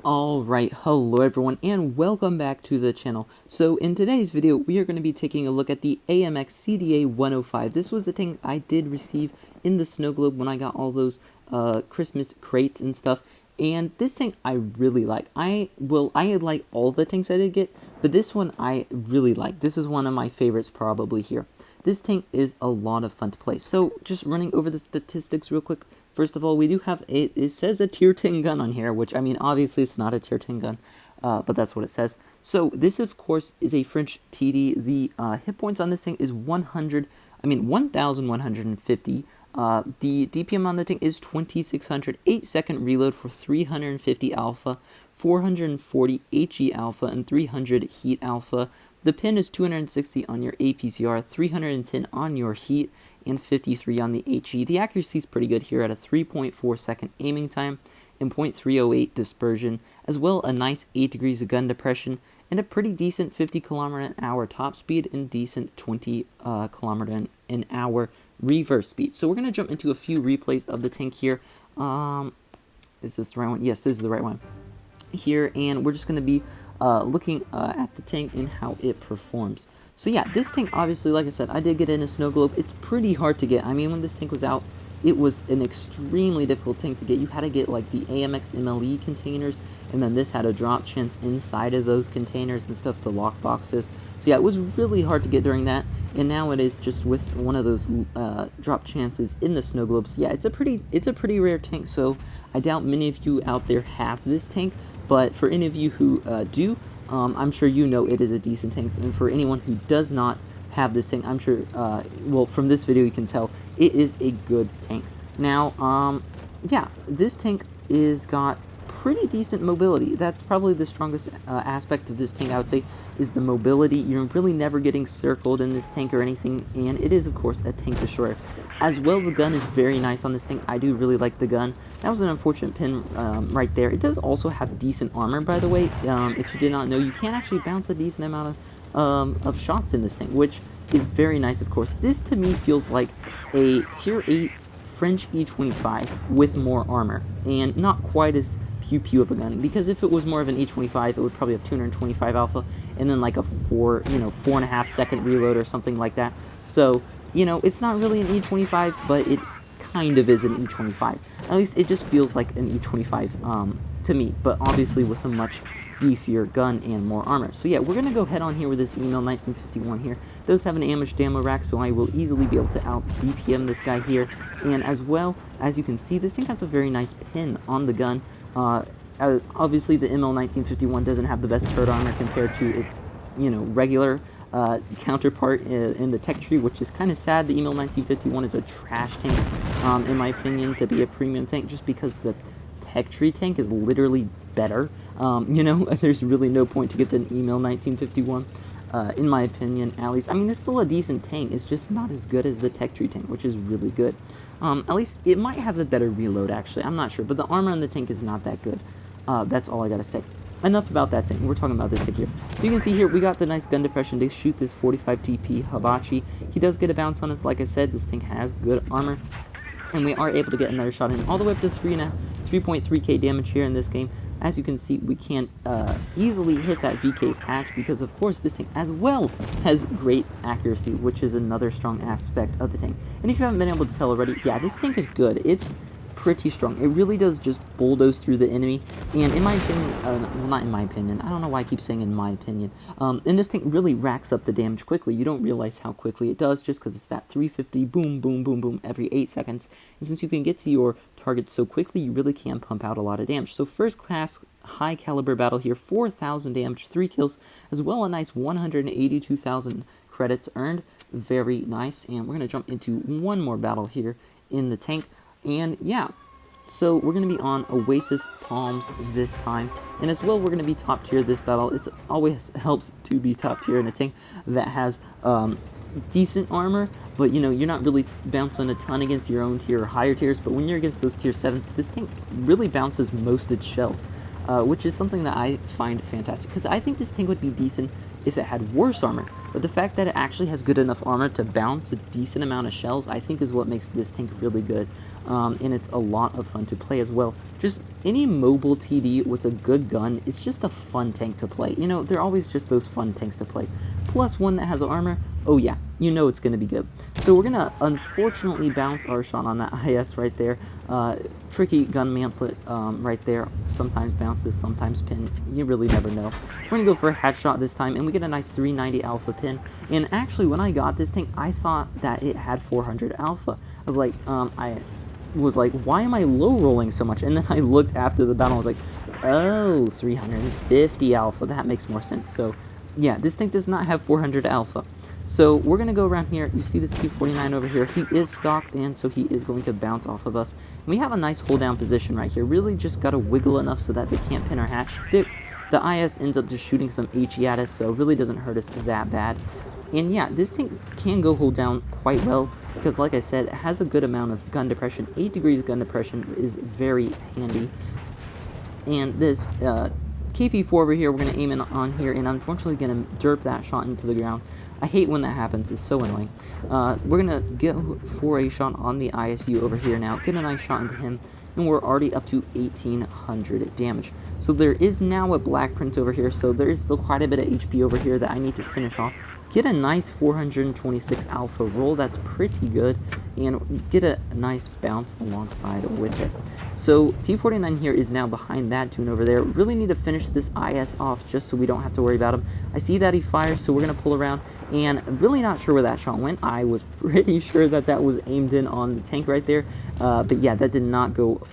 Alright, hello everyone and welcome back to the channel. So in today's video we are going to be taking a look at the AMX CDA 105. This was the tank I did receive in the snow globe when I got all those Christmas crates and stuff. And this tank I really like. I like all the tanks I did get, but this one I really like. This is one of my favorites probably here. This tank is a lot of fun to play. So just running over the statistics real quick. First of all, we do have it says a tier 10 gun on here, which I mean obviously it's not a tier 10 gun, but that's what it says. So this of course is a French TD. The hit points on this thing is 1,150. The DPM on the tank is 2,600. 8-second reload for 350 alpha, 440 HE alpha, and 300 heat alpha. The pin is 260 on your APCR, 310 on your heat, and 53 on the HE. The accuracy is pretty good here at a 3.4 second aiming time and 0.308 dispersion, as well a nice 8 degrees of gun depression and a pretty decent 50 km/h top speed and decent 20 km/h reverse speed. So we're going to jump into a few replays of the tank here. Is this the right one? Yes, this is the right one here, and we're just going to be looking at the tank and how it performs. So yeah, this tank obviously, like I said, I did get in a snow globe. It's pretty hard to get. I mean, when this tank was out, it was an extremely difficult tank to get. You had to get like the AMX MLE containers, and then this had a drop chance inside of those containers and stuff, the lock boxes. So yeah, it was really hard to get during that, and now it is just with one of those drop chances in the snow globes. Yeah, it's a pretty rare tank, so I doubt many of you out there have this tank, but for any of you who do, I'm sure you know it is a decent tank, and for anyone who does not have this tank, I'm sure, well, from this video you can tell, it is a good tank. Now, yeah, this tank is got pretty decent mobility. That's probably the strongest aspect of this tank, I would say, is the mobility. You're really never getting circled in this tank or anything, and it is, of course, a tank destroyer. As well, the gun is very nice on this tank. I do really like the gun. That was an unfortunate pin right there. It does also have decent armor, by the way. If you did not know, you can actually bounce a decent amount of shots in this tank, which is very nice, of course. This, to me, feels like a Tier 8 French E25 with more armor, and not quite as pew-pew of a gun, because if it was more of an E25, it would probably have 225 alpha, and then like a 4.5 second reload or something like that. So, you know, it's not really an E25, but it kind of is an E25. At least it just feels like an E25 to me, but obviously with a much beefier gun and more armor. So yeah, we're going to go head on here with this email 1951 here. It does have an ambush ammo rack, so I will easily be able to out DPM this guy here. And as well, as you can see, this thing has a very nice pin on the gun. Obviously the ML 1951 doesn't have the best turret armor compared to its, you know, regular counterpart in the tech tree, which is kind of sad. The ML 1951 is a trash tank, in my opinion, to be a premium tank, just because the tech tree tank is literally better. You know, there's really no point to get the ML 1951, in my opinion, at least. I mean, it's still a decent tank. It's just not as good as the tech tree tank, which is really good. At least it might have a better reload, actually. I'm not sure, but the armor on the tank is not that good. That's all I gotta say. Enough about that tank. We're talking about this tank here. So you can see here, we got the nice gun depression to shoot this 45 TP Hibachi. He does get a bounce on us. Like I said, this tank has good armor, and we are able to get another shot in all the way up to 3.3k damage here in this game. As you can see, we can easily hit that VK's hatch because, of course, this tank as well has great accuracy, which is another strong aspect of the tank. And if you haven't been able to tell already, yeah, this tank is good. It's pretty strong. It really does just bulldoze through the enemy, and in my opinion, well, not in my opinion, I don't know why I keep saying in my opinion, and this tank really racks up the damage quickly. You don't realize how quickly it does just because it's that 350 boom, boom, boom, boom every 8 seconds, and since you can get to your target so quickly, you really can pump out a lot of damage. So first class, high caliber battle here, 4,000 damage, 3 kills, as well a nice 182,000 credits earned. Very nice, and we're going to jump into one more battle here in the tank. And yeah, so we're going to be on Oasis Palms this time, and as well we're going to be top tier this battle. It always helps to be top tier in a tank that has decent armor, but you know, you're not really bouncing a ton against your own tier or higher tiers, but when you're against those tier 7s, this tank really bounces most its shells, which is something that I find fantastic, because I think this tank would be decent if it had worse armor, but the fact that it actually has good enough armor to bounce a decent amount of shells, I think is what makes this tank really good. and it's a lot of fun to play as well. Just any mobile TD with a good gun is just a fun tank to play. You know, they're always just those fun tanks to play. Plus one that has armor, oh yeah, you know it's going to be good. So we're going to unfortunately bounce our shot on that IS right there. Tricky gun mantlet right there. Sometimes bounces, sometimes pins. You really never know. We're going to go for a headshot this time, and we get a nice 390 alpha pin. And actually, when I got this tank, I thought that it had 400 alpha. I was like, why am I low rolling so much? And then I looked after the battle, I was like, oh, 350 alpha. That makes more sense. So yeah, this tank does not have 400 alpha. So we're going to go around here. You see this T49 over here. He is stocked, and so he is going to bounce off of us. And we have a nice hold down position right here. Really just got to wiggle enough so that they can't pin our hatch. The IS ends up just shooting some HE at us, so it really doesn't hurt us that bad. And yeah, this tank can go hold down quite well because, like I said, it has a good amount of gun depression. 8 degrees gun depression is very handy. And this KV4 over here, we're going to aim in on here, and unfortunately going to derp that shot into the ground. I hate when that happens. It's so annoying. We're going to go for a shot on the ISU over here now. Get a nice shot into him, and we're already up to 1800 damage. So there is now a black print over here, so there is still quite a bit of HP over here that I need to finish off. Get a nice 426 alpha roll, that's pretty good, and get a nice bounce alongside with it. So T49 here is now behind that tune over there. Really need to finish this IS off just so we don't have to worry about him. I see that he fires, so we're going to pull around, and really not sure where that shot went. I was pretty sure that that was aimed in on the tank right there, but yeah, that did not go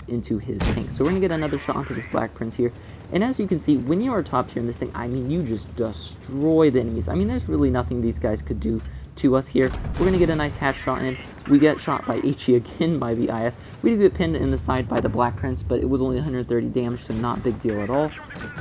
into his tank. So we're going to get another shot onto this black prince here. And as you can see, when you are top tier in this thing, I mean, you just destroy the enemies. I mean, there's really nothing these guys could do to us here. We're going to get a nice hatch shot in. We get shot by HE again by the IS. We did get pinned in the side by the black prince, but it was only 130 damage, so not a big deal at all.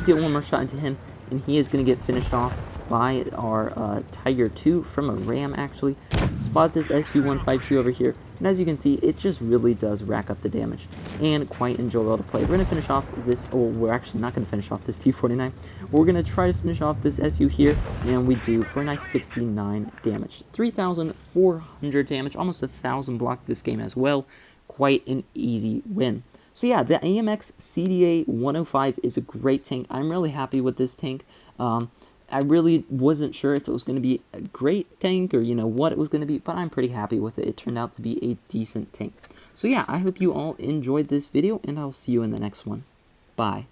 Get one more shot into him, and he is going to get finished off by our Tiger 2 from a Ram, actually. Spot this SU-152 over here, and as you can see, it just really does rack up the damage, and quite enjoyable to play. We're going to finish off this, oh, we're actually not going to finish off this T49. We're going to try to finish off this SU here, and we do for a nice 69 damage. 3,400 damage, almost 1,000 blocked this game as well. Quite an easy win. So yeah, the AMX CDA 105 is a great tank. I'm really happy with this tank. I really wasn't sure if it was going to be a great tank or, you know, what it was going to be, but I'm pretty happy with it. It turned out to be a decent tank. So yeah, I hope you all enjoyed this video, and I'll see you in the next one. Bye.